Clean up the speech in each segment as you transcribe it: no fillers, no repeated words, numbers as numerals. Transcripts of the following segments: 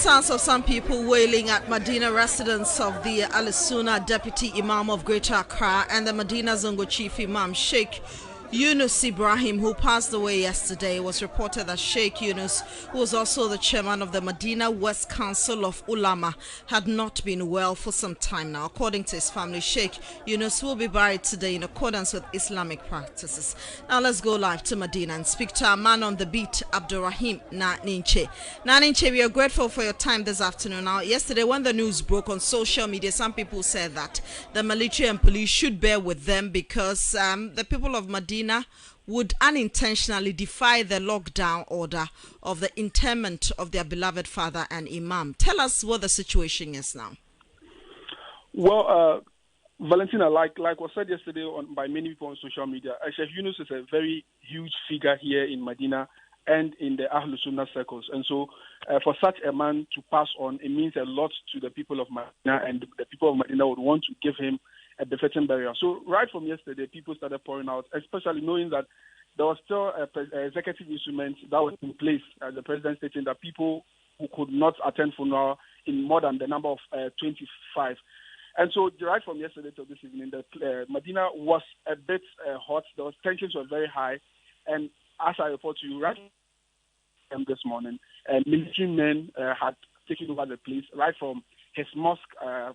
sounds of some people wailing at Madina residents of the Ahlusunna Deputy Imam of Greater Accra and the Madina Zongo Chief Imam, Sheikh Yunus Ibrahim, who passed away yesterday. It was reported that Sheikh Yunus, who was also the chairman of the Madina West Council of Ulama, had not been well for some time now. According to his family, Sheikh Yunus will be buried today in accordance with Islamic practices. Now let's go live to Madina and speak to our man on the beat, Abdurrahim Ninche. Now Ninche, we are grateful for your time this afternoon. Now, yesterday when the news broke on social media, some people said that the military and police should bear with them because the people of Madina would unintentionally defy the lockdown order of the interment of their beloved father and Imam. Tell us what the situation is now. Well, Valentina, like was said yesterday by many people on social media, Sheikh Yunus is a very huge figure here in Madina and in the Ahlusunna circles. And so for such a man to pass on, it means a lot to the people of Madina, and the people of Madina would want to give him a befitting burial. So right from yesterday, people started pouring out, especially knowing that there was still a executive instrument that was in place, the president stating that people who could not attend funeral in more than the number of 25. And so right from yesterday to this evening, the Madina was a bit hot. The tensions were very high. And as I report to you, right from this morning, military men had taken over the place right from his mosque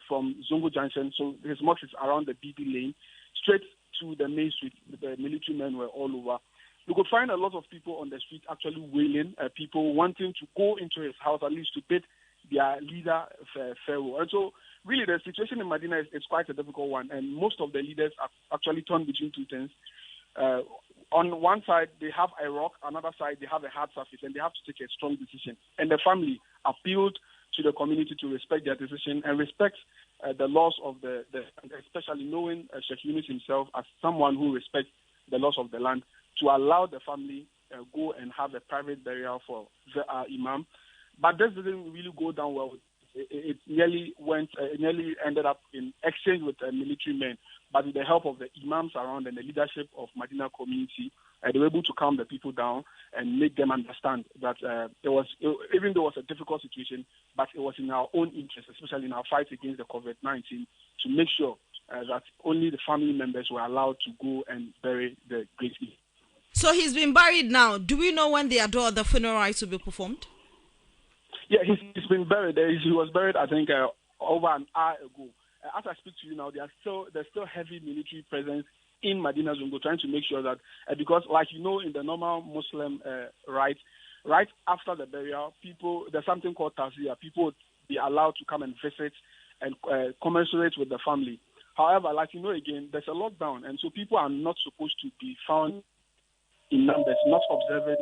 from Zongo Junction. So his mosque is around the BB lane, straight to the main street. The military men were all over. You could find a lot of people on the street actually wailing, people wanting to go into his house at least to bid their leader farewell. And so really the situation in Madina is quite a difficult one, and most of the leaders are actually torn between two things. On one side, they have a rock, another side, they have a hard surface, and they have to take a strong decision. And the family appealed to the community to respect their decision and respect the laws of especially knowing Sheikh Yunus himself as someone who respects the laws of the land, to allow the family go and have a private burial for the Imam. But this didn't really go down well. It nearly ended up in exchange with military men. But with the help of the Imams around and the leadership of Madina community, they were able to calm the people down and make them understand that even though it was a difficult situation, but it was in our own interest, especially in our fight against the COVID-19, to make sure that only the family members were allowed to go and bury the great Imam. So he's been buried now. Do we know when the funeral rites will be performed? Yeah, he's been buried. He was buried, I think, over an hour ago. As I speak to you now, there's still heavy military presence in Madina Zongo, trying to make sure that, because like you know, in the normal Muslim rite, right after the burial, there's something called taziyah. People would be allowed to come and visit and commiserate with the family. However, like you know, again, there's a lockdown, and so people are not supposed to be found in numbers, not observing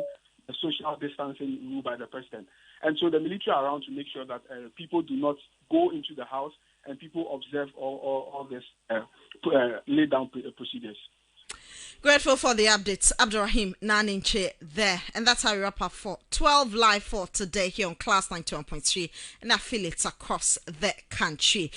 the social distancing rule by the president. And so the military are around to make sure that people do not go into the house and people observe all this laid down procedures. Grateful for the updates. Abdurrahim Ninche there. And that's how we wrap up for 12 Live for today here on Class 91.3 and affiliates across the country.